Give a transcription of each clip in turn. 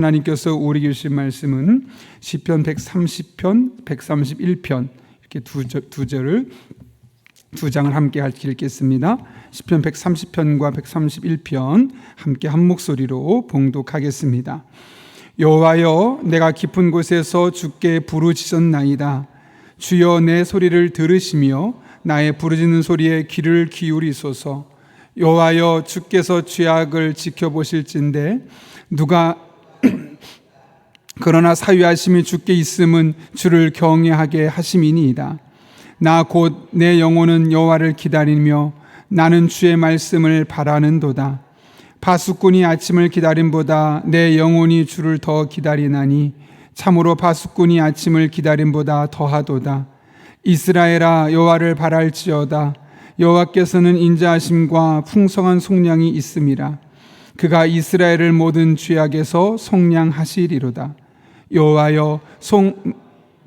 하나님께서 우리에게 주신 말씀은 시편 130편, 131편 이렇게 두 장을 함께 읽겠습니다. 시편 130편과 131편 함께 한 목소리로 봉독하겠습니다. 여호와여, 내가 깊은 곳에서 주께 부르짖었나이다. 주여, 내 소리를 들으시며 나의 부르짖는 소리에 귀를 기울이소서. 여호와여, 주께서 죄악을 지켜보실진대 그러나 사유하심이 주께 있음은 주를 경외하게 하심이니이다. 나 곧 내 영혼은 여호와를 기다리며 나는 주의 말씀을 바라는도다. 파수꾼이 아침을 기다림보다 내 영혼이 주를 더 기다리나니 참으로 파수꾼이 아침을 기다림보다 더하도다. 이스라엘아, 여호와를 바랄지어다. 여호와께서는 인자하심과 풍성한 속량이 있음이라. 그가 이스라엘을 모든 죄악에서 속량하시리로다. 여호와여,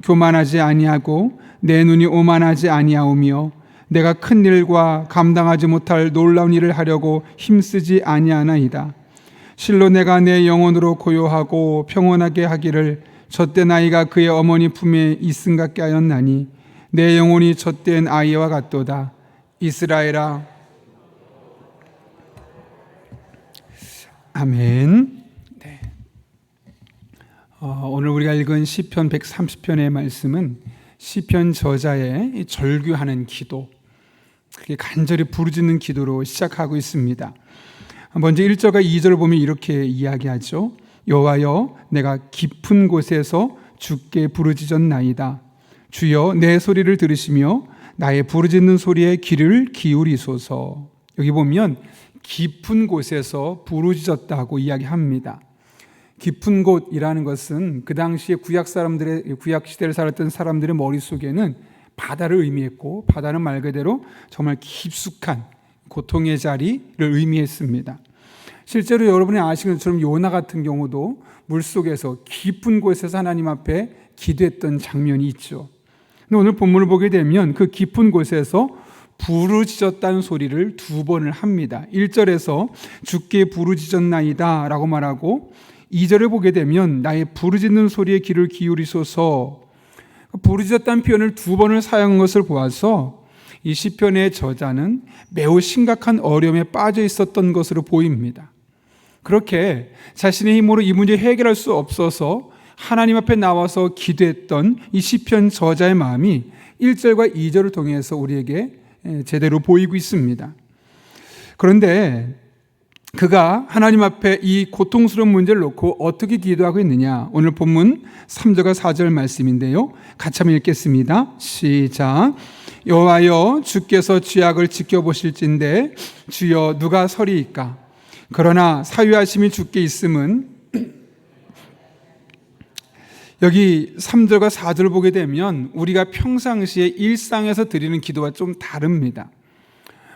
교만하지 아니하고 내 눈이 오만하지 아니하오며 내가 큰 일과 감당하지 못할 놀라운 일을 하려고 힘쓰지 아니하나이다. 실로 내가 내 영혼으로 고요하고 평온하게 하기를 젖된 아이가 그의 어머니 품에 있음 같게 하였나니 내 영혼이 젖된 아이와 같도다. 이스라엘아. 아멘. 네. 오늘 우리가 읽은 시편 130편의 말씀은 시편 저자의 절규하는 기도, 그렇게 간절히 부르짖는 기도로 시작하고 있습니다. 먼저 1절과 2절을 보면 이렇게 이야기하죠. 여호와여, 내가 깊은 곳에서 주께 부르짖었나이다. 주여, 내 소리를 들으시며 나의 부르짖는 소리에 귀를 기울이소서. 여기 보면 깊은 곳에서 부르짖었다고 이야기합니다. 깊은 곳이라는 것은 그 당시에 구약 시대를 살았던 사람들의 머릿속에는 바다를 의미했고, 바다는 말 그대로 정말 깊숙한 고통의 자리를 의미했습니다. 실제로 여러분이 아시는 것처럼 요나 같은 경우도 물속에서 깊은 곳에서 하나님 앞에 기도했던 장면이 있죠. 근데 오늘 본문을 보게 되면 그 깊은 곳에서 부르짖었다는 소리를 두 번을 합니다. 1절에서 주께 부르짖었나이다 라고 말하고, 2절을 보게 되면 나의 부르짖는 소리에 귀를 기울이소서. 부르짖었다는 표현을 두 번을 사용한 것을 보아서 이 시편의 저자는 매우 심각한 어려움에 빠져 있었던 것으로 보입니다. 그렇게 자신의 힘으로 이 문제 해결할 수 없어서 하나님 앞에 나와서 기도했던 이 시편 저자의 마음이 1절과 2절을 통해서 우리에게 제대로 보이고 있습니다. 그런데 그가 하나님 앞에 이 고통스러운 문제를 놓고 어떻게 기도하고 있느냐, 오늘 본문 3절과 4절 말씀인데요, 같이 한번 읽겠습니다. 시작. 여호와여, 주께서 죄악을 지켜보실진대 주여 누가 서리이까? 그러나 사유하심이 주께 있음은. 여기 3절과 4절을 보게 되면 우리가 평상시에 일상에서 드리는 기도와 좀 다릅니다.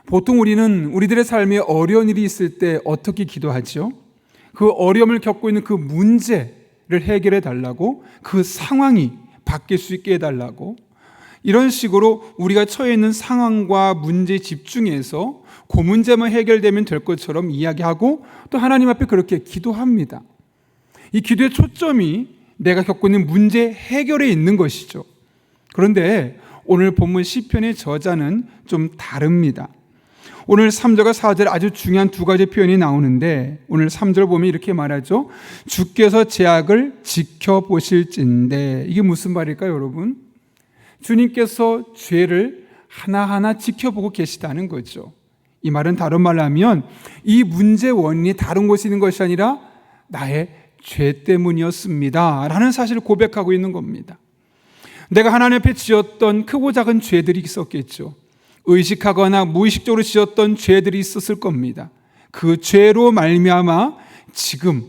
보통 우리들의 삶에 어려운 일이 있을 때 어떻게 기도하죠? 그 어려움을 겪고 있는 그 문제를 해결해 달라고, 그 상황이 바뀔 수 있게 해달라고, 이런 식으로 우리가 처해 있는 상황과 문제에 집중해서 그 문제만 해결되면 될 것처럼 이야기하고 또 하나님 앞에 그렇게 기도합니다. 이 기도의 초점이 내가 겪고 있는 문제 해결에 있는 것이죠. 그런데 오늘 본문 시편의 저자는 좀 다릅니다. 오늘 3절과 4절에 아주 중요한 두 가지 표현이 나오는데, 오늘 3절 보면 이렇게 말하죠. 주께서 죄악을 지켜보실진대. 이게 무슨 말일까요, 여러분? 주님께서 죄를 하나하나 지켜보고 계시다는 거죠. 이 말은 다른 말로 하면 이 문제의 원인이 다른 곳에 있는 것이 아니라 나의 죄 때문이었습니다 라는 사실을 고백하고 있는 겁니다. 내가 하나님 앞에 지었던 크고 작은 죄들이 있었겠죠. 의식하거나 무의식적으로 지었던 죄들이 있었을 겁니다. 그 죄로 말미암아 지금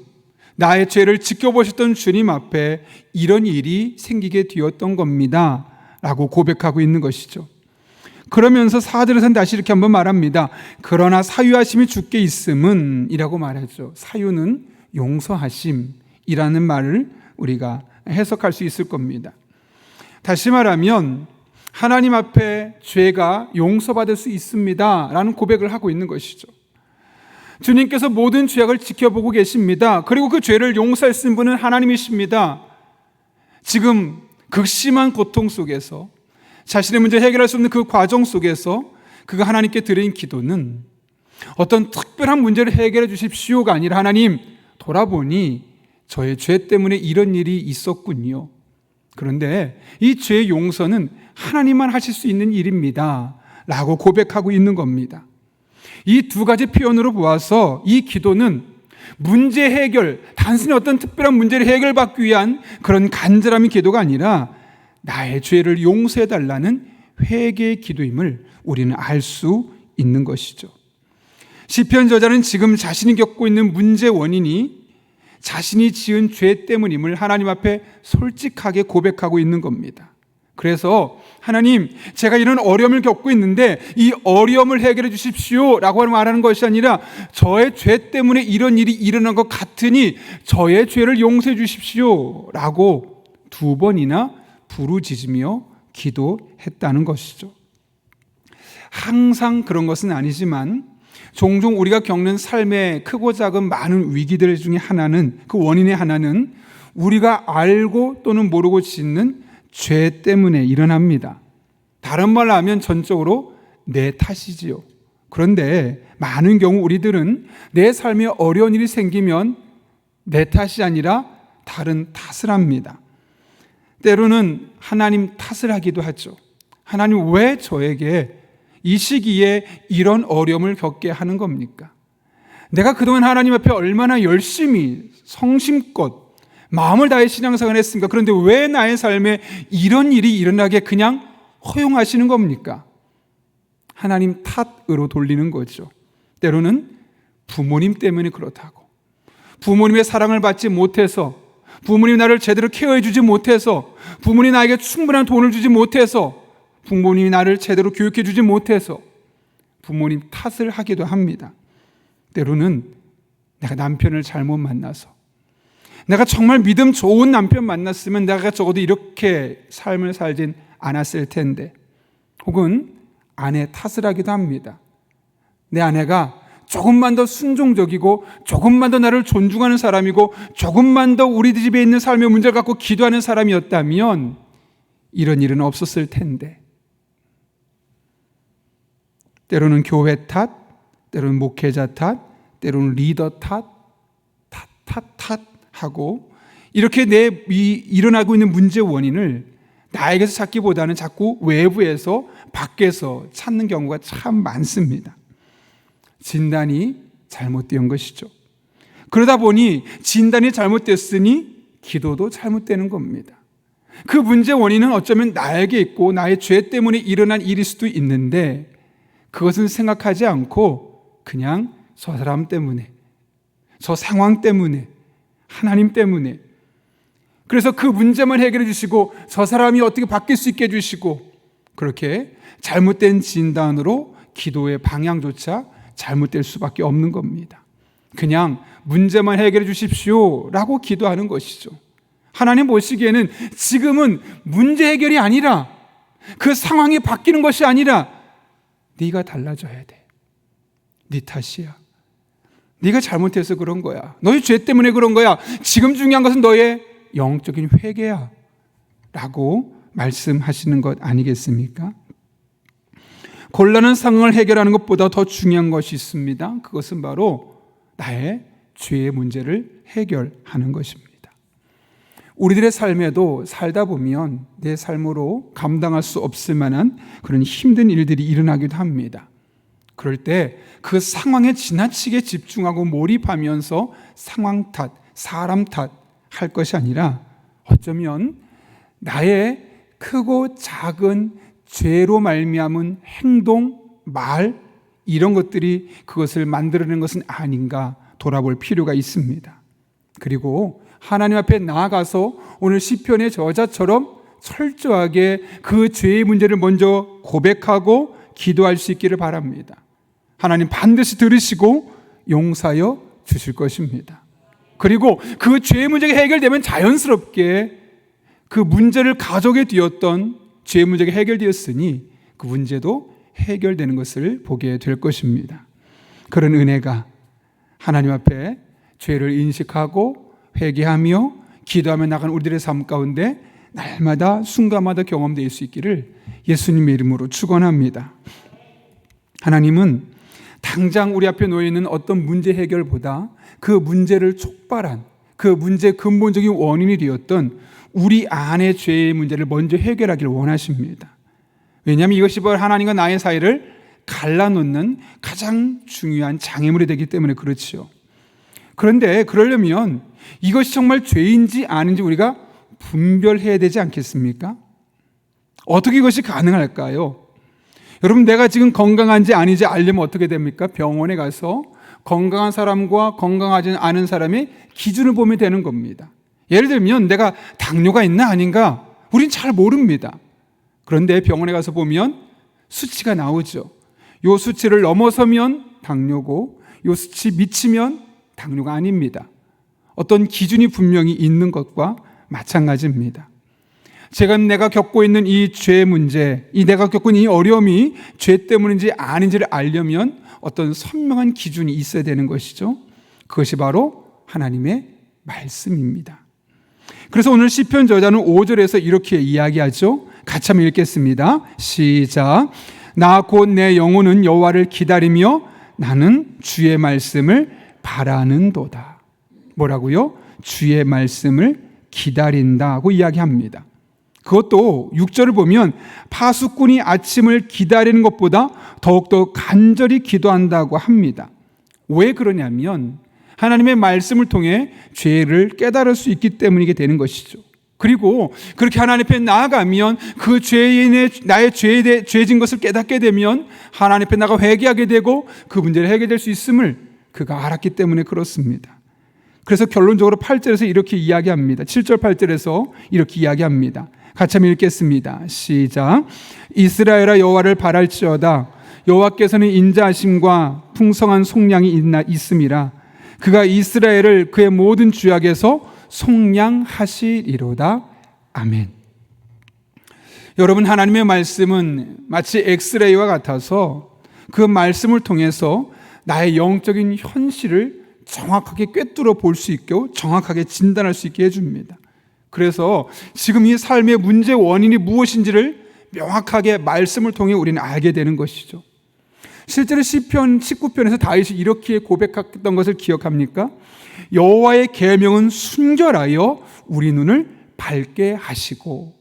나의 죄를 지켜보셨던 주님 앞에 이런 일이 생기게 되었던 겁니다 라고 고백하고 있는 것이죠. 그러면서 4절에서는 다시 이렇게 한번 말합니다. 그러나 사유하심이 주께 있음은 이라고 말하죠. 사유는 용서하심이라는 말을 우리가 해석할 수 있을 겁니다. 다시 말하면 하나님 앞에 죄가 용서받을 수 있습니다 라는 고백을 하고 있는 것이죠. 주님께서 모든 죄악을 지켜보고 계십니다. 그리고 그 죄를 용서하신 분은 하나님이십니다. 지금 극심한 고통 속에서 자신의 문제를 해결할 수 없는 그 과정 속에서 그가 하나님께 드린 기도는 어떤 특별한 문제를 해결해 주십시오가 아니라 하나님, 돌아보니 저의 죄 때문에 이런 일이 있었군요. 그런데 이 죄의 용서는 하나님만 하실 수 있는 일입니다 라고 고백하고 있는 겁니다. 이 두 가지 표현으로 보아서 이 기도는 문제 해결, 단순히 어떤 특별한 문제를 해결받기 위한 그런 간절함의 기도가 아니라 나의 죄를 용서해달라는 회개의 기도임을 우리는 알 수 있는 것이죠. 시편 저자는 지금 자신이 겪고 있는 문제 원인이 자신이 지은 죄 때문임을 하나님 앞에 솔직하게 고백하고 있는 겁니다. 그래서 하나님, 제가 이런 어려움을 겪고 있는데 이 어려움을 해결해 주십시오 라고 말하는 것이 아니라 저의 죄 때문에 이런 일이 일어난 것 같으니 저의 죄를 용서해 주십시오 라고 두 번이나 부르짖으며 기도했다는 것이죠. 항상 그런 것은 아니지만 종종 우리가 겪는 삶의 크고 작은 많은 위기들 중에 하나는, 그 원인의 하나는 우리가 알고 또는 모르고 짓는 죄 때문에 일어납니다. 다른 말로 하면 전적으로 내 탓이지요. 그런데 많은 경우 우리들은 내 삶에 어려운 일이 생기면 내 탓이 아니라 다른 탓을 합니다. 때로는 하나님 탓을 하기도 하죠. 하나님, 왜 저에게 이 시기에 이런 어려움을 겪게 하는 겁니까? 내가 그동안 하나님 앞에 얼마나 열심히 성심껏 마음을 다해 신앙생활을 했습니까? 그런데 왜 나의 삶에 이런 일이 일어나게 그냥 허용하시는 겁니까? 하나님 탓으로 돌리는 거죠. 때로는 부모님 때문에 그렇다고, 부모님의 사랑을 받지 못해서, 부모님이 나를 제대로 케어해 주지 못해서, 부모님이 나에게 충분한 돈을 주지 못해서, 부모님이 나를 제대로 교육해 주지 못해서 부모님 탓을 하기도 합니다. 때로는 내가 남편을 잘못 만나서, 내가 정말 믿음 좋은 남편 만났으면 내가 적어도 이렇게 삶을 살진 않았을 텐데, 혹은 아내 탓을 하기도 합니다. 내 아내가 조금만 더 순종적이고 조금만 더 나를 존중하는 사람이고 조금만 더 우리 집에 있는 삶의 문제를 갖고 기도하는 사람이었다면 이런 일은 없었을 텐데. 때로는 교회 탓, 때로는 목회자 탓, 때로는 리더 탓 하고 이렇게 일어나고 있는 문제 원인을 나에게서 찾기보다는 자꾸 외부에서, 밖에서 찾는 경우가 참 많습니다. 진단이 잘못된 것이죠. 그러다 보니 진단이 잘못됐으니 기도도 잘못되는 겁니다. 그 문제 원인은 어쩌면 나에게 있고 나의 죄 때문에 일어난 일일 수도 있는데 그것은 생각하지 않고 그냥 저 사람 때문에, 저 상황 때문에, 하나님 때문에, 그래서 그 문제만 해결해 주시고 저 사람이 어떻게 바뀔 수 있게 해주시고, 그렇게 잘못된 진단으로 기도의 방향조차 잘못될 수밖에 없는 겁니다. 그냥 문제만 해결해 주십시오 라고 기도하는 것이죠. 하나님 보시기에는 지금은 문제 해결이 아니라, 그 상황이 바뀌는 것이 아니라 네가 달라져야 돼. 네 탓이야. 네가 잘못해서 그런 거야. 너의 죄 때문에 그런 거야. 지금 중요한 것은 너의 영적인 회개야 라고 말씀하시는 것 아니겠습니까? 곤란한 상황을 해결하는 것보다 더 중요한 것이 있습니다. 그것은 바로 나의 죄의 문제를 해결하는 것입니다. 우리들의 삶에도 살다 보면 내 삶으로 감당할 수 없을 만한 그런 힘든 일들이 일어나기도 합니다. 그럴 때 그 상황에 지나치게 집중하고 몰입하면서 상황 탓, 사람 탓 할 것이 아니라 어쩌면 나의 크고 작은 죄로 말미암은 행동, 말, 이런 것들이 그것을 만들어낸 것은 아닌가 돌아볼 필요가 있습니다. 그리고 하나님 앞에 나아가서 오늘 시편의 저자처럼 철저하게 그 죄의 문제를 먼저 고백하고 기도할 수 있기를 바랍니다. 하나님 반드시 들으시고 용서하여 주실 것입니다. 그리고 그 죄의 문제가 해결되면 자연스럽게 그 문제를 가족에 뒤었던 죄의 문제가 해결되었으니 그 문제도 해결되는 것을 보게 될 것입니다. 그런 은혜가 하나님 앞에 죄를 인식하고 회개하며 기도하며 나가는 우리들의 삶 가운데 날마다 순간마다 경험될 수 있기를 예수님의 이름으로 축원합니다. 하나님은 당장 우리 앞에 놓여 있는 어떤 문제 해결보다 그 문제를 촉발한 그 문제의 근본적인 원인이 되었던 우리 안의 죄의 문제를 먼저 해결하기를 원하십니다. 왜냐하면 이것이 바로 하나님과 나의 사이를 갈라놓는 가장 중요한 장애물이 되기 때문에 그렇지요. 그런데 그러려면 이것이 정말 죄인지 아닌지 우리가 분별해야 되지 않겠습니까? 어떻게 이것이 가능할까요? 여러분, 내가 지금 건강한지 아닌지 알려면 어떻게 됩니까? 병원에 가서 건강한 사람과 건강하지 않은 사람의 기준을 보면 되는 겁니다. 예를 들면 내가 당뇨가 있나 아닌가 우린 잘 모릅니다. 그런데 병원에 가서 보면 수치가 나오죠. 요 수치를 넘어서면 당뇨고 요 수치 미치면 당뇨가 아닙니다. 어떤 기준이 분명히 있는 것과 마찬가지입니다. 제가 내가 겪고 있는 이 죄 문제, 내가 겪고 있는 이 어려움이 죄 때문인지 아닌지를 알려면 어떤 선명한 기준이 있어야 되는 것이죠. 그것이 바로 하나님의 말씀입니다. 그래서 오늘 시편 저자는 5절에서 이렇게 이야기하죠. 같이 한번 읽겠습니다. 시작. 나 곧 내 영혼은 여호와를 기다리며 나는 주의 말씀을 바라는도다. 뭐라고요? 주의 말씀을 기다린다고 이야기합니다. 그것도 6절을 보면 파수꾼이 아침을 기다리는 것보다 더욱더 간절히 기도한다고 합니다. 왜 그러냐면 하나님의 말씀을 통해 죄를 깨달을 수 있기 때문이게 되는 것이죠. 그리고 그렇게 하나님 앞에 나아가면 그 나의 죄진 것을 깨닫게 되면 하나님 앞에 나가 회개하게 되고 그 문제를 해결될 수 있음을 그가 알았기 때문에 그렇습니다. 그래서 결론적으로 8절에서 이렇게 이야기합니다. 7절 8절에서 이렇게 이야기합니다. 같이 한번 읽겠습니다. 시작. 이스라엘아 여호와를 바랄지어다. 여호와께서는 인자하심과 풍성한 속량이 있음이라. 그가 이스라엘을 그의 모든 죄악에서 속량하시리로다. 아멘. 여러분, 하나님의 말씀은 마치 엑스레이와 같아서 그 말씀을 통해서 나의 영적인 현실을 정확하게 꿰뚫어 볼 수 있고 정확하게 진단할 수 있게 해줍니다. 그래서 지금 이 삶의 문제 원인이 무엇인지를 명확하게 말씀을 통해 우리는 알게 되는 것이죠. 실제로 시편 19편에서 다윗이 이렇게 고백했던 것을 기억합니까? 여호와의 계명은 순결하여 우리 눈을 밝게 하시고.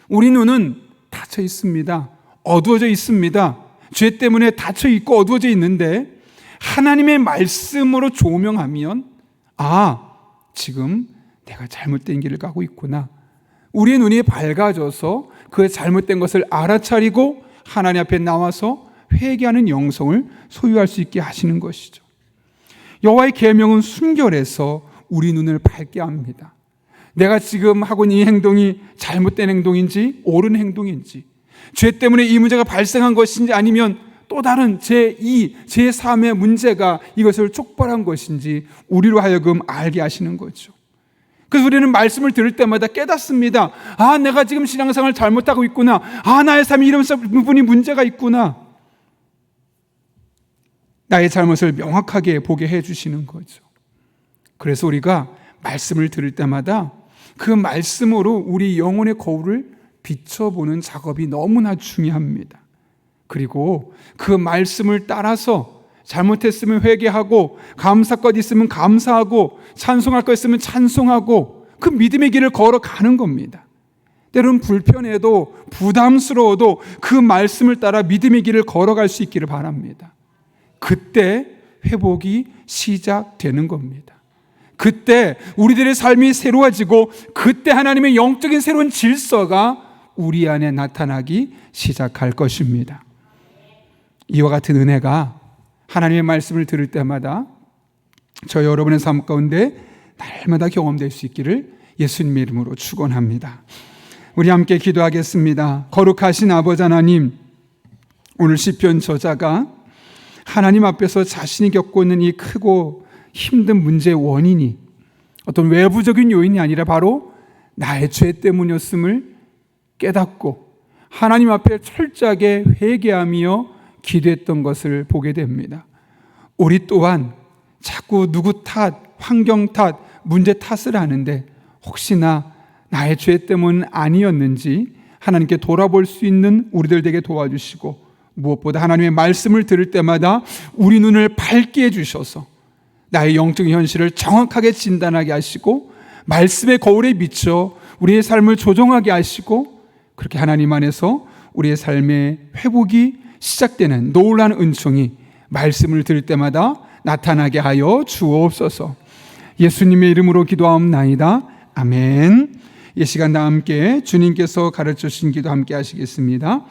우리 눈은 닫혀 있습니다. 어두워져 있습니다. 죄 때문에 닫혀 있고 어두워져 있는데 하나님의 말씀으로 조명하면 지금 내가 잘못된 길을 가고 있구나. 우리의 눈이 밝아져서 그 잘못된 것을 알아차리고 하나님 앞에 나와서 회개하는 영성을 소유할 수 있게 하시는 것이죠. 여호와의 계명은 순결해서 우리 눈을 밝게 합니다. 내가 지금 하고 있는 이 행동이 잘못된 행동인지 옳은 행동인지, 죄 때문에 이 문제가 발생한 것인지 아니면 또 다른 제2, 제3의 문제가 이것을 촉발한 것인지 우리로 하여금 알게 하시는 거죠. 그래서 우리는 말씀을 들을 때마다 깨닫습니다. 내가 지금 신앙생활을 잘못하고 있구나. 나의 삶이 이런 부분이 문제가 있구나. 나의 잘못을 명확하게 보게 해주시는 거죠. 그래서 우리가 말씀을 들을 때마다 그 말씀으로 우리 영혼의 거울을 비춰보는 작업이 너무나 중요합니다. 그리고 그 말씀을 따라서 잘못했으면 회개하고 감사할 것 있으면 감사하고 찬송할 것 있으면 찬송하고 그 믿음의 길을 걸어가는 겁니다. 때로는 불편해도 부담스러워도 그 말씀을 따라 믿음의 길을 걸어갈 수 있기를 바랍니다. 그때 회복이 시작되는 겁니다. 그때 우리들의 삶이 새로워지고 그때 하나님의 영적인 새로운 질서가 우리 안에 나타나기 시작할 것입니다. 이와 같은 은혜가 하나님의 말씀을 들을 때마다 저 여러분의 삶 가운데 날마다 경험될 수 있기를 예수님의 이름으로 축원합니다. 우리 함께 기도하겠습니다. 거룩하신 아버지 하나님, 오늘 시편 저자가 하나님 앞에서 자신이 겪고 있는 이 크고 힘든 문제의 원인이 어떤 외부적인 요인이 아니라 바로 나의 죄 때문이었음을 깨닫고 하나님 앞에 철저하게 회개하며 기도했던 것을 보게 됩니다. 우리 또한 자꾸 누구 탓, 환경 탓, 문제 탓을 하는데 혹시나 나의 죄 때문 아니었는지 하나님께 돌아볼 수 있는 우리들 되게 도와주시고, 무엇보다 하나님의 말씀을 들을 때마다 우리 눈을 밝게 해주셔서 나의 영적인 현실을 정확하게 진단하게 하시고 말씀의 거울에 비춰 우리의 삶을 조정하게 하시고, 그렇게 하나님 안에서 우리의 삶의 회복이 시작되는 놀라운 은총이 말씀을 들을 때마다 나타나게 하여 주옵소서. 예수님의 이름으로 기도하옵나이다. 아멘. 이 시간 다 함께 주님께서 가르쳐 주신 기도 함께 하시겠습니다.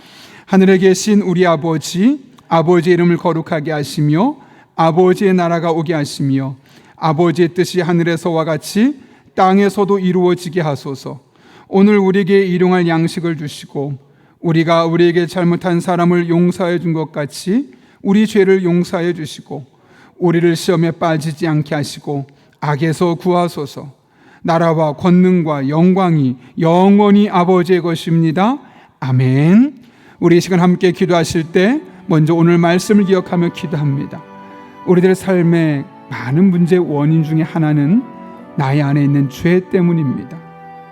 하늘에 계신 우리 아버지, 아버지의 이름을 거룩하게 하시며 아버지의 나라가 오게 하시며 아버지의 뜻이 하늘에서와 같이 땅에서도 이루어지게 하소서. 오늘 우리에게 일용할 양식을 주시고 우리가 우리에게 잘못한 사람을 용서해 준 것 같이 우리 죄를 용서해 주시고 우리를 시험에 빠지지 않게 하시고 악에서 구하소서. 나라와 권능과 영광이 영원히 아버지의 것입니다. 아멘. 우리 이 시간 함께 기도하실 때 먼저 오늘 말씀을 기억하며 기도합니다. 우리들의 삶의 많은 문제의 원인 중에 하나는 나의 안에 있는 죄 때문입니다.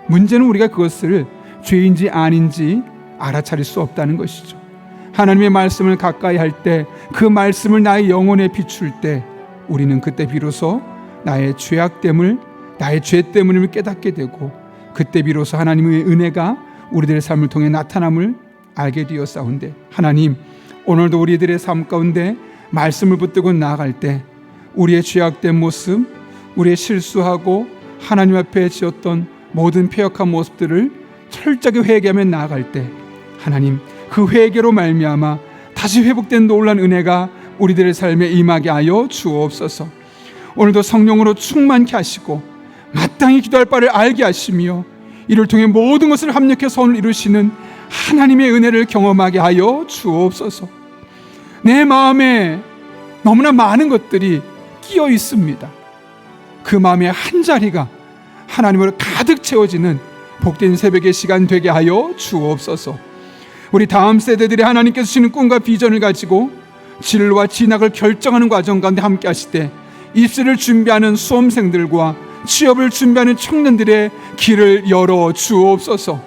문제는 우리가 그것을 죄인지 아닌지 알아차릴 수 없다는 것이죠. 하나님의 말씀을 가까이 할 때, 그 말씀을 나의 영혼에 비출 때 우리는 그때 비로소 나의 죄악됨을, 나의 죄 때문임을 깨닫게 되고, 그때 비로소 하나님의 은혜가 우리들의 삶을 통해 나타남을 알게 되었사온데, 하나님, 오늘도 우리들의 삶 가운데 말씀을 붙들고 나아갈 때 우리의 죄악된 모습, 우리의 실수하고 하나님 앞에 지었던 모든 패역한 모습들을 철저하게 회개하며 나아갈 때 하나님, 그 회개로 말미암아 다시 회복된 놀라운 은혜가 우리들의 삶에 임하게 하여 주옵소서. 오늘도 성령으로 충만케 하시고 마땅히 기도할 바를 알게 하시며 이를 통해 모든 것을 합력해서 오늘 이루시는 하나님의 은혜를 경험하게 하여 주옵소서. 내 마음에 너무나 많은 것들이 끼어 있습니다. 그 마음의 한 자리가 하나님으로 가득 채워지는 복된 새벽의 시간 되게 하여 주옵소서. 우리 다음 세대들이 하나님께서 주시는 꿈과 비전을 가지고 진로와 진학을 결정하는 과정 가운데 함께 하실 때 입시를 준비하는 수험생들과 취업을 준비하는 청년들의 길을 열어 주옵소서.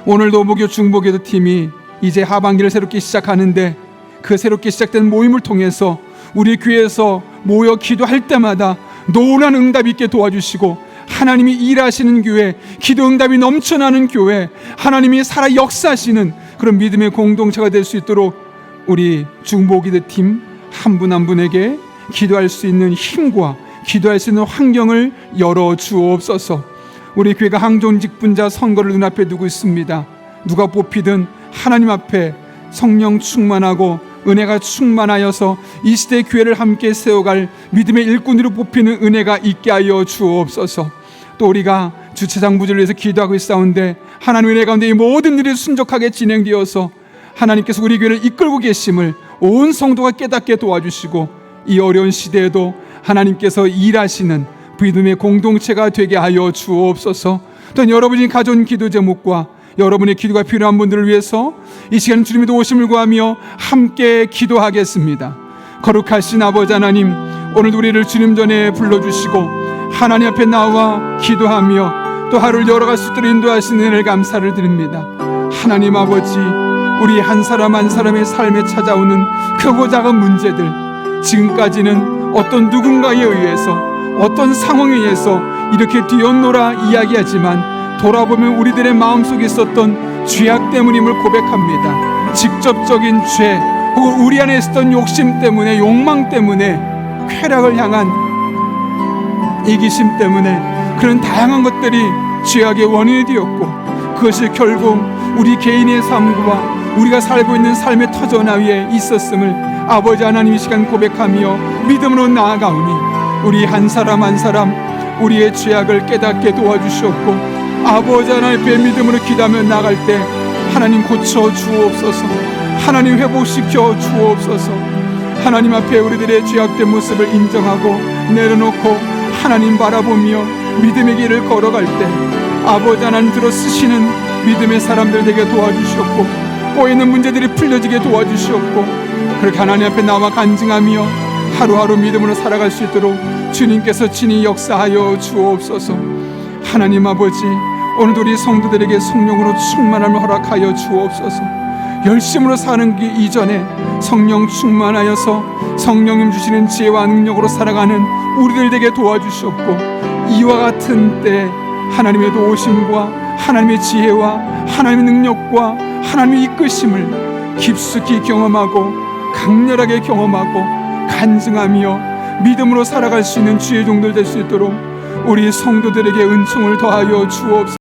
오늘도 모교 중보기도 팀이 이제 하반기를 새롭게 시작하는데, 그 새롭게 시작된 모임을 통해서 우리 교회에서 모여 기도할 때마다 놀라운 응답 있게 도와주시고, 하나님이 일하시는 교회, 기도 응답이 넘쳐나는 교회, 하나님이 살아 역사하시는 그런 믿음의 공동체가 될 수 있도록 우리 중보기도 팀 한 분 한 분에게 기도할 수 있는 힘과 기도할 수 있는 환경을 열어 주옵소서. 우리 교회가 항존 직분자 선거를 눈앞에 두고 있습니다. 누가 뽑히든 하나님 앞에 성령 충만하고 은혜가 충만하여서 이 시대 교회를 함께 세워갈 믿음의 일꾼으로 뽑히는 은혜가 있게 하여 주옵소서. 또 우리가 주차장 부지를 위해서 기도하고 있사온데 하나님의 은혜 가운데 이 모든 일이 순적하게 진행되어서 하나님께서 우리 교회를 이끌고 계심을 온 성도가 깨닫게 도와주시고, 이 어려운 시대에도 하나님께서 일하시는 믿음의 공동체가 되게 하여 주옵소서. 또한 여러분이 가져온 기도 제목과 여러분의 기도가 필요한 분들을 위해서 이 시간 주님의 도우심을 구하며 함께 기도하겠습니다. 거룩하신 아버지 하나님, 오늘도 우리를 주님 전에 불러주시고 하나님 앞에 나와 기도하며 또 하루를 열어갈 수 있도록 인도하시는 은혜를 감사를 드립니다. 하나님 아버지, 우리 한 사람 한 사람의 삶에 찾아오는 크고 작은 문제들, 지금까지는 어떤 누군가에 의해서 어떤 상황에 의해서 이렇게 뒤엎노라 이야기하지만 돌아보면 우리들의 마음속에 있었던 죄악 때문임을 고백합니다. 직접적인 죄 혹은 우리 안에 있었던 욕심 때문에, 욕망 때문에, 쾌락을 향한 이기심 때문에 그런 다양한 것들이 죄악의 원인이 되었고, 그것이 결국 우리 개인의 삶과 우리가 살고 있는 삶의 터전화위에 있었음을 아버지 하나님 이 시간 고백하며 믿음으로 나아가오니 우리 한 사람 한 사람 우리의 죄악을 깨닫게 도와주시옵고, 아버지 하나님 앞에 믿음으로 기도하며 나갈 때 하나님 고쳐 주옵소서. 하나님 회복시켜 주옵소서. 하나님 앞에 우리들의 죄악된 모습을 인정하고 내려놓고 하나님 바라보며 믿음의 길을 걸어갈 때 아버지 하나님 들어 쓰시는 믿음의 사람들 되게 도와주시옵고, 꼬이는 문제들이 풀려지게 도와주시옵고, 그렇게 하나님 앞에 나와 간증하며 하루하루 믿음으로 살아갈 수 있도록 주님께서 친히 역사하여 주옵소서. 하나님 아버지, 오늘도 우리 성도들에게 성령으로 충만함을 허락하여 주옵소서. 열심으로 사는 게 이전에 성령 충만하여서 성령님 주시는 지혜와 능력으로 살아가는 우리들 되게 도와주시옵고, 이와 같은 때 하나님의 도우심과 하나님의 지혜와 하나님의 능력과 하나님의 이끄심을 깊숙이 경험하고 강렬하게 경험하고 간증하며 믿음으로 살아갈 수 있는 주의 종들 될 수 있도록 우리 성도들에게 은총을 더하여 주옵소서.